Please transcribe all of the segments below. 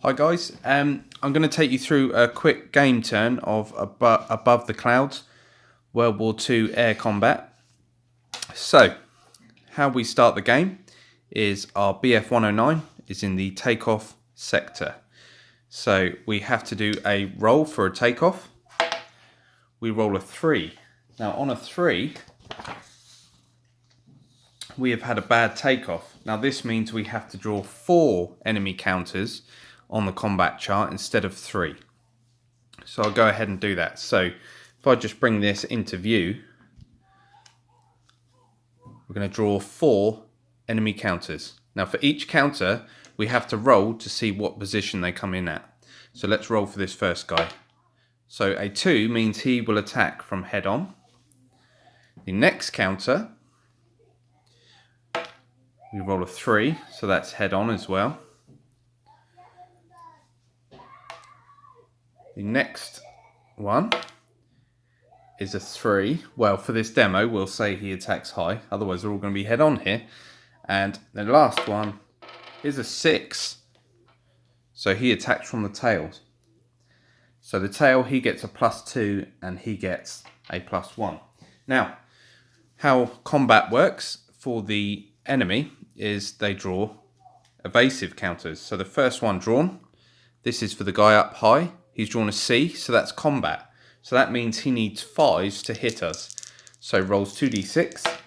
Hi guys, I'm going to take you through a quick game turn of Above the Clouds, World War II air combat. So, how we start the game is our BF-109 is in the takeoff sector. So we have to do a roll for a takeoff. We roll a 3. Now on a 3, we have had a bad takeoff. Now this means we have to draw 4 enemy counters on the combat chart instead of 3. So I'll go ahead and do that. So if I just bring this into view, we're going to draw 4 enemy counters. Now for each counter, we have to roll to see what position they come in at. So let's roll for this first guy. So a 2 means he will attack from head on. The next counter, we roll a 3, so that's head on as well. The next one is a 3. Well, for this demo, we'll say he attacks high. Otherwise, they're all going to be head on here. And the last one is a 6. So he attacks from the tails. So the tail, he gets a +2 and he gets a +1. Now, how combat works for the enemy is they draw evasive counters. So the first one drawn, this is for the guy up high. He's drawn a C, so that's combat. So that means he needs 5s to hit us. So rolls 2d6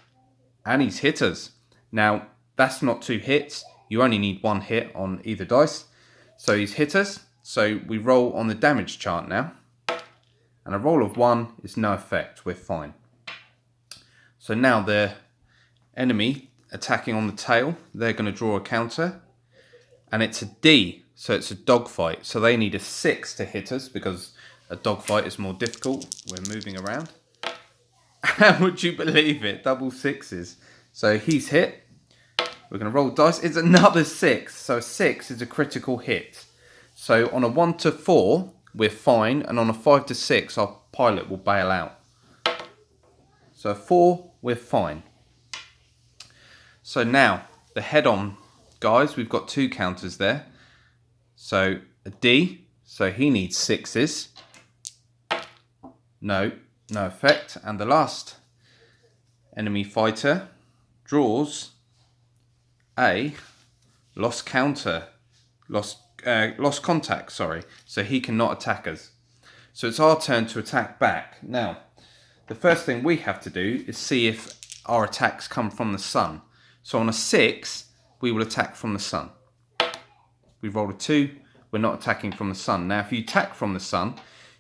and he's hit us. Now, that's not 2 hits. You only need 1 hit on either dice. So he's hit us. So we roll on the damage chart now. And a roll of 1 is no effect. We're fine. So now the enemy attacking on the tail, they're going to draw a counter. And it's a D. So it's a dogfight. So they need a 6 to hit us because a dogfight is more difficult. We're moving around. And would you believe it? Double 6s. So he's hit. We're going to roll dice. It's another 6. So 6 is a critical hit. So on a 1 to 4, we're fine. And on a 5 to 6, our pilot will bail out. So a 4, we're fine. So now, the head-on guys, we've got 2 counters there. So a D, so he needs 6s. No effect. And the last enemy fighter draws a lost contact, sorry. So he cannot attack us. So it's our turn to attack back. Now, the first thing we have to do is see if our attacks come from the sun. So on a 6, we will attack from the sun. We roll a 2, we're not attacking from the sun. Now if you attack from the sun,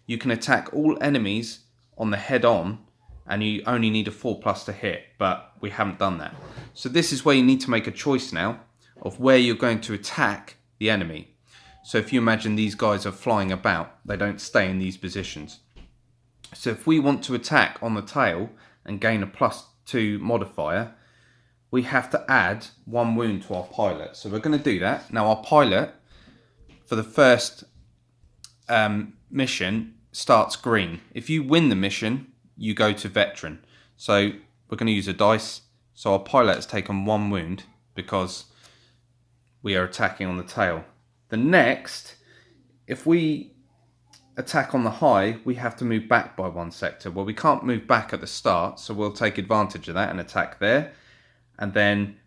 you can attack all enemies on the head on and you only need a 4+ to hit, but we haven't done that. So this is where you need to make a choice now of where you're going to attack the enemy. So if you imagine these guys are flying about, they don't stay in these positions. So if we want to attack on the tail and gain a +2 modifier, we have to add 1 wound to our pilot. So we're going to do that. Now our pilot, for the first mission, starts green. If you win the mission, you go to veteran. So we're going to use a dice. So our pilot has taken 1 wound because we are attacking on the tail. The next, if we attack on the high, we have to move back by 1 sector. Well, we can't move back at the start, so we'll take advantage of that and attack there. And then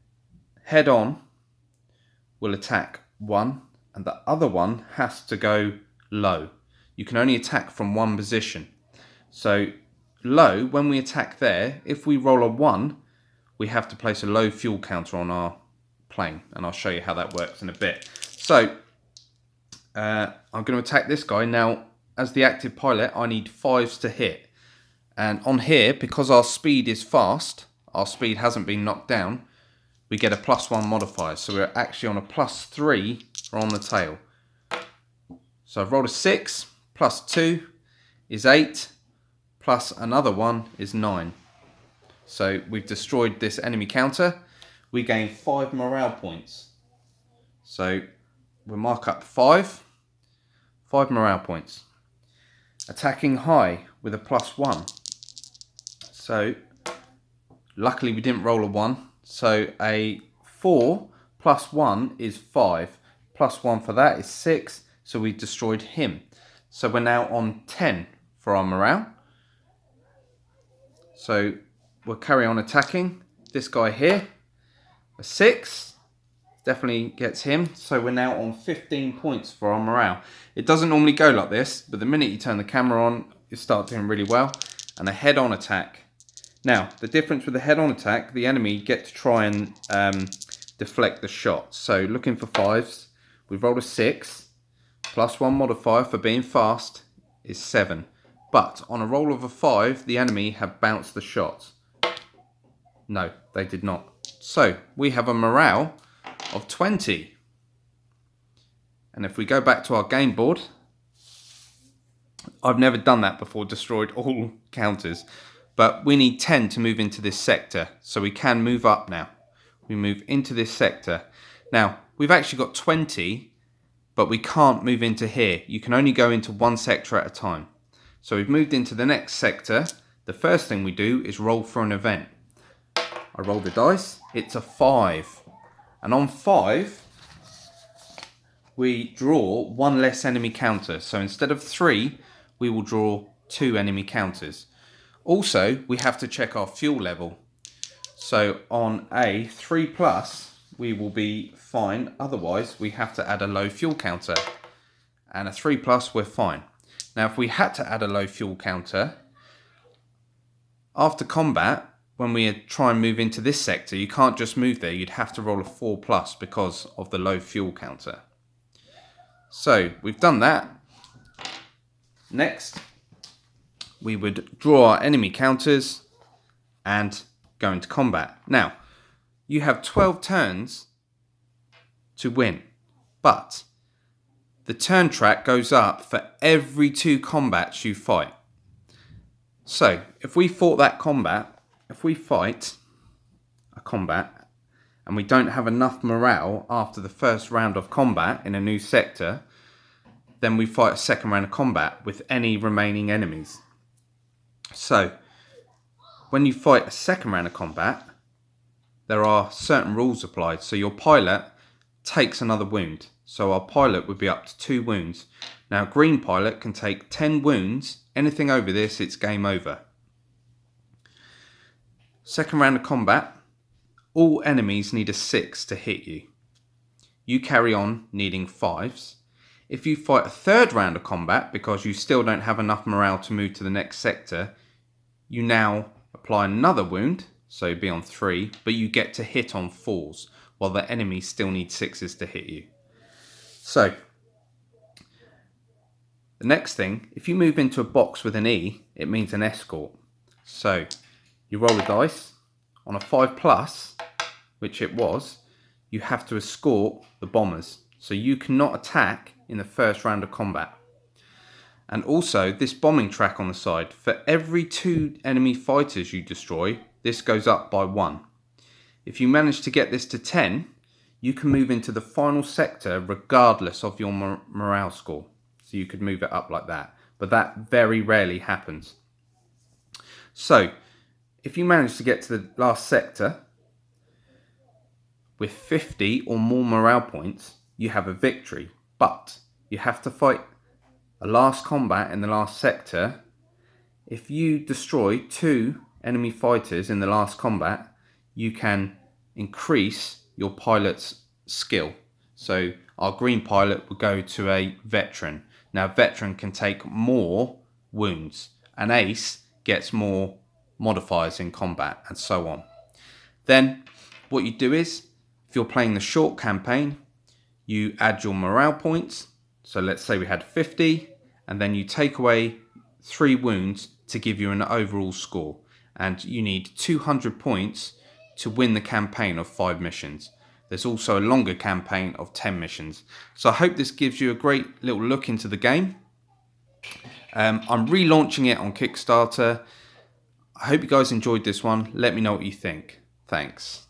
head on, we'll attack 1, and the other one has to go low. You can only attack from 1 position. So low, when we attack there, if we roll a 1, we have to place a low fuel counter on our plane, and I'll show you how that works in a bit. So I'm going to attack this guy. Now, as the active pilot, I need 5s to hit. And on here, because our speed is fast, our speed hasn't been knocked down, we get a +1 modifier. So we're actually on a +3 on the tail. So I've rolled a 6, +2 is 8, plus another 1 is 9. So we've destroyed this enemy counter. We gain 5 morale points. So we'll mark up 5 morale points. Attacking high with a +1. So luckily we didn't roll a 1. So a 4 +1 is 5. plus 1 for that is 6. So we destroyed him. So we're now on 10 for our morale. So we'll carry on attacking. This guy here, a 6. Definitely gets him. So we're now on 15 points for our morale. It doesn't normally go like this, but the minute you turn the camera on, you start doing really well. And a head-on attack. Now, the difference with the head-on attack, the enemy get to try and deflect the shot. So looking for 5s, we've rolled a 6. Plus 1 modifier for being fast is 7. But on a roll of a 5, the enemy have bounced the shot. No, they did not. So we have a morale of 20. And if we go back to our game board, I've never done that before, destroyed all counters. But we need 10 to move into this sector. So we can move up now. We move into this sector. Now, we've actually got 20, but we can't move into here. You can only go into one sector at a time. So we've moved into the next sector. The first thing we do is roll for an event. I roll the dice. It's a 5. And on 5, we draw 1 less enemy counter. So instead of 3, we will draw 2 enemy counters. Also, we have to check our fuel level. So on a 3+, we will be fine. Otherwise, we have to add a low fuel counter. And a 3+, we're fine. Now, if we had to add a low fuel counter, after combat, when we try and move into this sector, you can't just move there. You'd have to roll a 4+ because of the low fuel counter. So we've done that. Next, we would draw our enemy counters and go into combat. Now, you have 12 turns to win, but the turn track goes up for every 2 combats you fight. So if we fought that combat, if we fight a combat and we don't have enough morale after the first round of combat in a new sector, then we fight a second round of combat with any remaining enemies. So when you fight a second round of combat, there are certain rules applied. So your pilot takes another wound. So our pilot would be up to 2 wounds. Now, green pilot can take 10 wounds. Anything over this, it's game over. Second round of combat, all enemies need a 6 to hit you. You carry on needing 5s. If you fight a third round of combat, because you still don't have enough morale to move to the next sector, you now apply another wound, so be on 3, but you get to hit on 4s, while the enemy still needs 6s to hit you. So, the next thing, if you move into a box with an E, it means an escort. So, you roll a dice. On a 5+, which it was, you have to escort the bombers. So you cannot attack in the first round of combat. And also, this bombing track on the side, for every 2 enemy fighters you destroy, this goes up by 1. If you manage to get this to 10, you can move into the final sector regardless of your morale score. So you could move it up like that. But that very rarely happens. So, if you manage to get to the last sector with 50 or more morale points, you have a victory. But you have to fight a last combat in the last sector. If you destroy 2 enemy fighters in the last combat, you can increase your pilot's skill. So our green pilot will go to a veteran. Now, veteran can take more wounds. An ace gets more modifiers in combat, and so on. Then what you do is, if you're playing the short campaign, you add your morale points. So let's say we had 50, and then you take away 3 wounds to give you an overall score. And you need 200 points to win the campaign of 5 missions. There's also a longer campaign of 10 missions. So I hope this gives you a great little look into the game. I'm relaunching it on Kickstarter. I hope you guys enjoyed this one. Let me know what you think. Thanks.